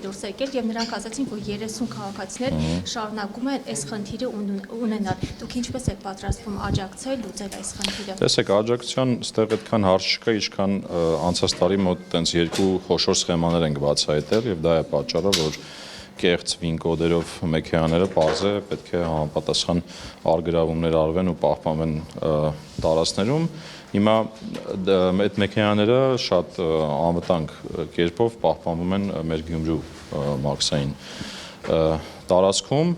դուրս եկել եւ նրանք ասացին, որ 30 քաղաքացիներ շարունակում են այս խնդիրը ունենալ։ Դուք ինչպես եք պատրաստվում աջակցել լուծել այս խնդիրը։ Տեսեք, աջակցության այստեղ այդքան հարց չկա, ինչքան անցած տարի մոտ տենց երկու խոշոր սխեմաներ ենք բացահայտել եւ դա է պատճառը, որ կեղծ վին կոդերով մեքենաները պարզ է պետք է համապատասխան արգրավումներ արվեն ու պահպանվեն տարածքներում։ Հիմա այդ մեքենաները շատ անվտանգ կերպով պահպանվում են մեր Գյումրու մաքսային տարածքում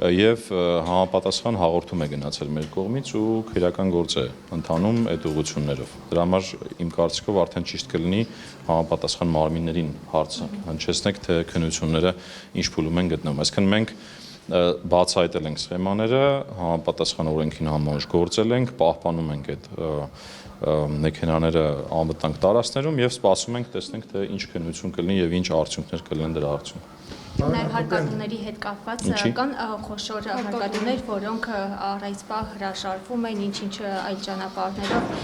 եւ համապատասխան հաղորդում է գնացել մեր կողմից ու քրեական գործ է ընթանում այդ ուղղություններով։ Դրա համար իմ կարծիքով արդեն ճիշտ կլինի համապատասխան մարմիններին հարցը հնչեցնեք, թե քննությունները ինչ փուլում են գտնվում։ Այսինքն մենք բացահայտել ենք սխեմաները, համապատասխան օրենքին համաձայն գործել ենք, պահպանում ենք այդ մեքենաները անվտանգ տարածքներում եւ սպասում ենք տեսնենք թե ինչ քննություն կլինի եւ ինչ արդյունքներ կլինեն դրա արդյունքում։ Նաև հարկադուների հետ կապված կան խոշոր հարկադուներ, որոնք առայցպա հրաժարվում են, ինչ այլ ճանապարհներով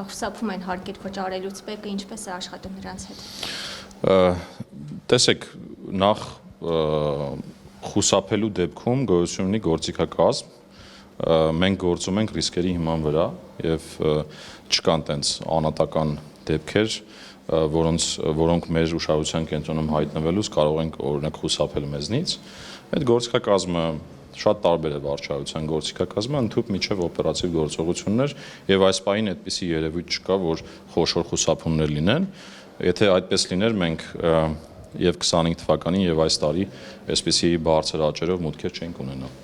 խուսափում են հարկեր վճարելուց, ՊԵԿ-ը ինչպես է աշխատում նրանց հետ։ Տեսեք, նախ խուսափելու դեպքում գոյություն ունի գործիքակազմ, մենք գործում ենք ռիսկերի հիման վրա եւ չկան տենց անատական դեպքեր, որոնք մեր ուշադրության կենտրոնում հայտնվելուց կարող ենք օրինակ խուսափել մեզնից։ Այդ գործիքակազմը շատ տարբեր է վարչարության գործիքակազմը, ընդհանուր միջև օպերատիվ գործողություններ եւ այս պահին այդպիսի երևույթ չկա, որ խոշոր խուսափումներ լինեն։ Եթե այդպես լիներ, մենք եւ 25 թվականին եւ այս տարի այսպիսի բարձր աճերով մուտքեր չենք ունենա։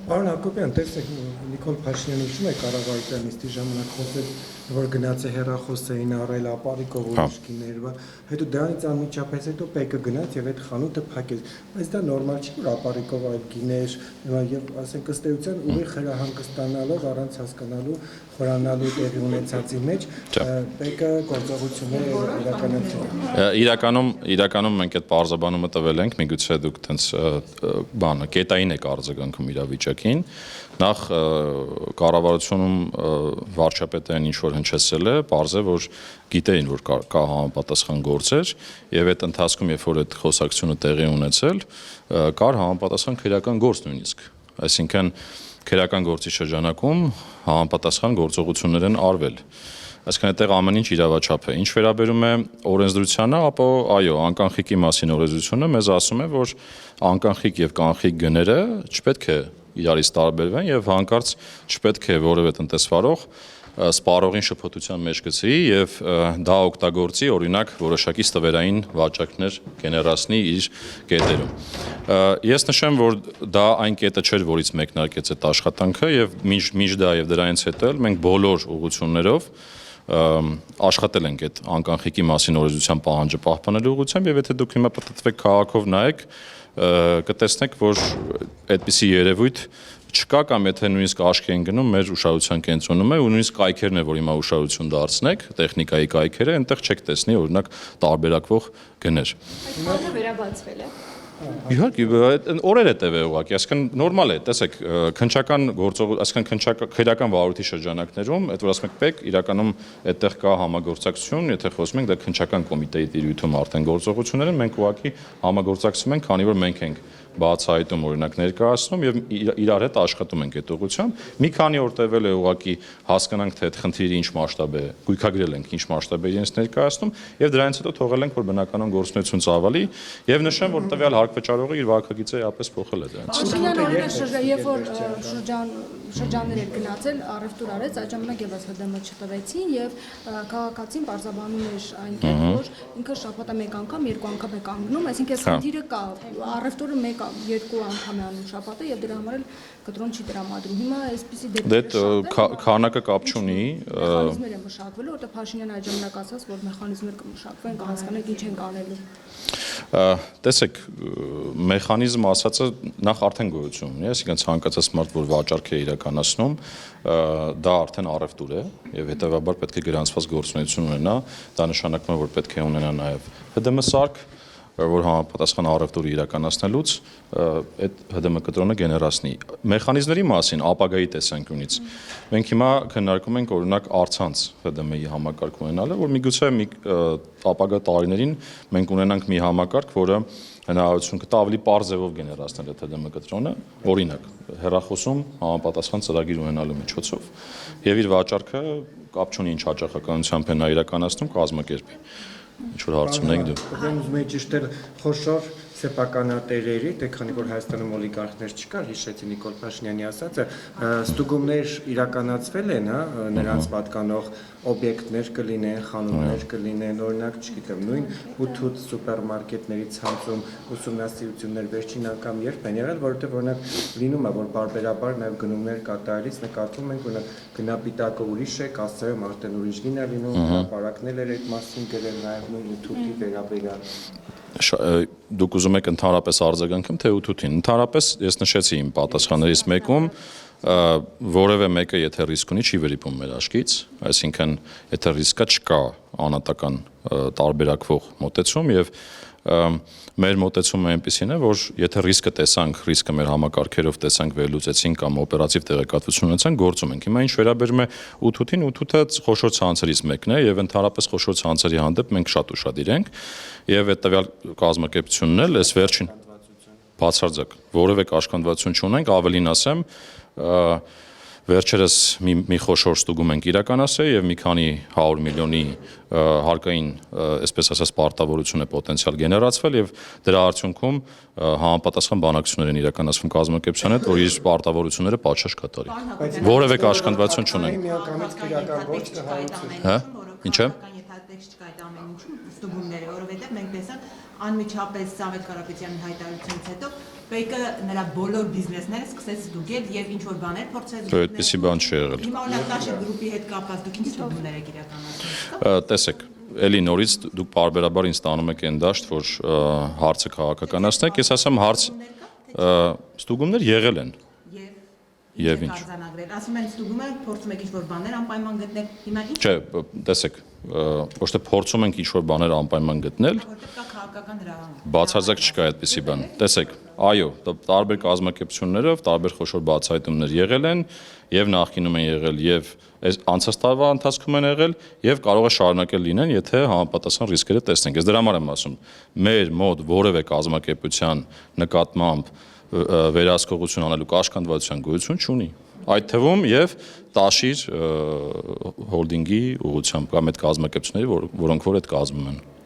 Պարոն Հակոբյան, տեսեք, Նիկոլ Փաշինյանը հիշում է կառավարության նիստի ժամանակ խոսել, որ գնաց է հեռախոսային առել ապարիկով ուշքիներ, հետո դրանից անմիջապես հետո ՊԵԿ-ը գնաց եւ այդ խանութը փակեց։ Բայց դա նորմալ չի, որ ապարիկով այդ գիներ եւ ասենք ըստ էության ուղիղ հանգստանալով առանց հասկանալու խորանալու տեղի ունեցածի մեջ ՊԵԿ-ը գործողությունները իրականում մենք այդ բարձաբանումը տվել ենք, միգուցե դուք տենց բանը կետային եք արձագանքում իրավիճակին։ Նախ կառավարությունում վարչապետային ինչ որ հնչեցել է, պարզ է, որ գիտեին, որ կա համապատասխան գործեր եւ այդ ընթացքում, երբ որ այդ խոսակցությունը տեղի ունեցել, կար համապատասխան քրեական գործ նույնիսկ։ Այսինքն քրեական գործի շրջանակում համապատասխան գործողություններ են արվել։ Այսինքն այդտեղ ամեն ինչ իրավաչափ է։ Ինչ վերաբերում է օրենսդրությանը, ապա այո, անկանխիկի մասին օրենսդրությունը մեզ ասում է, որ անկանխիկ եւ կանխիկ գները չպետք է իրարից տարբերվեն եւ հանկարծ չպետք է որևէ տնտեսվարող սպառողին շփոթության մեջ գցի եւ դա օգտագործի օրինակ որոշակի ստվերային վաճառքներ գեներացնի իր կետերում։ Ես նշեմ, որ դա այն կետը չէր, որից մեկնարկեց այդ աշխատանքը եւ մինչ դա եւ դրանից հետո մենք բոլոր ուղղություններով աշխատել ենք այդ անկանխիկի մասին օրենսդրության պահանջը պահպանելու ուղղությամբ եւ եթե դուք հիմա պատտվեք քաղաքով նայեք, կտեսնեք, որ այդպիսի երևույթ չկա կամ եթե նույնիսկ աչքի են գնում մեր ուշադրության կենտրոնում է ու նույնիսկ կայքերն է, որ հիմա ուշադրություն դարձնեք, տեխնիկայի կայքերը, այնտեղ չեք տեսնի օրինակ տարբերակվող գներ։ Այդ բանը վերաբացվել է։ Իհարկե, օրեր է տևել ուղղակի, այսինքն նորմալ է, տեսեք, քննչական այսինքն քրեական վարույթի շրջանակներում, այդ որ ասում եք ՊԵԿ, իրականում այդտեղ կա համագործակցություն, եթե խոսում ենք դա քննչական կոմիտեի տիրույթում արդեն գործողություններ են, մենք ուղղակի համագործակցում ենք, քանի որ մենք ենք բացահայտում օրինակ ներկայացնում եւ իրար հետ աշխատում ենք այդ ուղղությամբ։ Մի քանի օր տևել է ուղղակի հասկանանք թե այդ խնդիրը ինչ մասշտաբ է, գույքագրել ենք ինչ մասշտաբ է իրենց ներկայացնում եւ դրանից հետո թողել ենք որ բնականon գործունեություն ծավալի եւ նշեմ որ տվյալ հարկվճարողը իր վարկագիծը իապես փոխել է դրանից։ Փաշինյանը օրինակ երբ որ շրջաններ էր գնացել, առևտուր արեց, այդ ժամանակ եւս ՀԴՄ չտվեցին եւ քաղաքացին պարզաբանում էր այնքան որ ինքը շաբաթը մեկ անգամ, երկու անգամ է կանգնում, այսինքն խնդիրը կա, առևտուրը մեկ երկու անգամ է անում շաբաթը եւ դրա համար էլ կտրոն չի տրամադրում։ Հիմա այսպեսի դեպքեր քանակը կապ չունի, մեխանիզմներ են մշակվելու, որտեղ Փաշինյանը այդ ժամանակ ասաց, որ մեխանիզմներ կմշակվեն, կհասկանանք ինչ են անելու։ Տեսեք, մեխանիզմ ասածը նախ արդեն գոյություն ունի, այսինքն ցանկացած մարդ, որ վաճառք է իրականացնում, դա արդեն առևտուր է եւ հետեւաբար պետք է գրանցված գործունեություն ունենա, դա նշանակում է, որ պետք է ունենա նաեւ ՀԴՄ սարք, որ համապատասխան առևտուրը իրականացնելուց այդ ՀԴՄ կտրոնը գեներացնի։ Մեխանիզմների մասին ապագայի տեսանկյունից մենք հիմա քննարկում ենք օրինակ առցանց ՀԴՄ-ի համակարգ ունենալը, որ միգուցե ապագա տարիներին մենք ունենանք մի համակարգ, որը հնարավորություն կտա ավելի པարզ ձևով գեներացնել ԵԹԴՄ կտրոնը, օրինակ, հեռախոսում համապատասխան ծրագիր ունենալու միջոցով եւ իր վաճառքը կապ չունի ինչ հաճախականությամբ է նա իրականացնում կազմակերպի։ Ինչ որ հարց ունեք դուք։ Ուրեմն ուզում եի ճշտել խոշոր սեփականատերերի, դե քանի որ Հայաստանում օլիգարխներ չկար, հիշեցի Նիկոլ Փաշինյանի ասածը, ստուգումներ իրականացվել են, հա, նրանց պատկանող օբյեկտներ կլինեն, խանութներ կլինեն, օրինակ, չգիտեմ, նույն բութուց սուպերմարկետների ցանցում ուսումնասիրություններ վերջին անգամ երբ են եղել, որովհետև օրինակ լինում է, որ բարբերաբար նաև գնումներ կատարելիս նկատվում ենք, օրինակ գնապիտակը ուրիշ է, կասայում արդեն ուրիշ գին է լինում, հրապարակներ էր այդ մասին գրել նաև նույն ութուտի վերաբերյալ։ Դուք ուզում եք ընդհանրապես արձագանքեմ թե ութութին։ Ընդհանրապես ես նշեցի իմ պատասխաններից մեկում որևէ մեկը եթե ռիսկ ունի չի վերիպում մեր աչքից, այսինքն եթե ռիսկը չկա անհատական տարբերակվող մոտեցում եւ մեր մոտեցումը այնպեսին է, որ եթե ռիսկը տեսանք, ռիսկը մեր համակարգերով տեսանք, վերլուծեցինք կամ օպերատիվ տեղեկատվություն ունեցանք, գործում ենք։ Հիմա ինչ վերաբերում է ութութին, ութութը խոշոր ցանցերից մեկն է եւ ընդհանրապես խոշոր ցանցերի հանդեպ մենք շատ ուշադիր ենք եւ այդ տվյալ կազմակերպությունն էլ այս վերջին բացարձակ որևէ կաշկանդվածություն չունենք, ավելին ասեմ, վերջերս մի խոշոր ստուգում ենք իրականացրել եւ մի քանի 100 միլիոնի հարկային, այսպես ասած, պարտավորություն է պոտենցիալ գեներացվել եւ դրա արդյունքում համապատասխան բանակցություններ են իրականացվում կազմակերպության հետ, որ իր պարտավորությունները պատշաճ կատարի։ Որևէ կաշկանդվածություն չունենք։ Միանգամից քրեական գործ կհայտնի։ Հա՞։ Ինչ է։ Չկա այդ ամեն ինչում ստուգումները, որովհետև մենք տեսանք անմիջապես Սամվել Կարապետյանի հայտարարությունից հետո Պեկը նրա բոլոր բիզնեսները սկսեց ստուգել եւ ինչ որ բաներ փորձեց։ Այդպեսի բան չի եղել։ Հիմա օրինակ Տաշի գրուպի հետ կապված դուք ինչ ստուգումներ եք իրականացնում։ Տեսեք, էլի նորից դուք բարբերաբար ինձ տանում եք այն դաշտ, որ հարցը քաղաքականացնեք, ես ասեմ հարց ստուգումներ եղել են։ Եվ ինչ։ Ասում են ստուգում եք, փորձում եք ինչ-որ բաներ անպայման գտնել, հիմա ինչ։ Չէ, տեսեք, ոչ թե փորձում ենք ինչ-որ բաներ անպայման գտնել, որտեղ կա քաղաքական դրահանգ։ բացարձակ չկա այդպիսի բան։ Տեսեք, այո, տարբեր կազմակերպություններով տարբեր խոշոր բացահայտումներ եղել են, եւ նախկինում են եղել, եւ այս անցած տարվա ընթացքում են եղել, եւ կարող է շարունակել լինեն, եթե համապատասխան ռիսկերը տեսնենք։ Ես դրա համար եմ ասում, մեր մոտ որևէ կազմակերպության նկատմամբ վերահսկողություն անելու կաշկանդվածության գոյություն չունի։ Այդ թվում եւ Տաշիր հոլդինգի ուղղությամբ կամ այդ կազմակերպությունների, որոնք որ այդ կազմում են։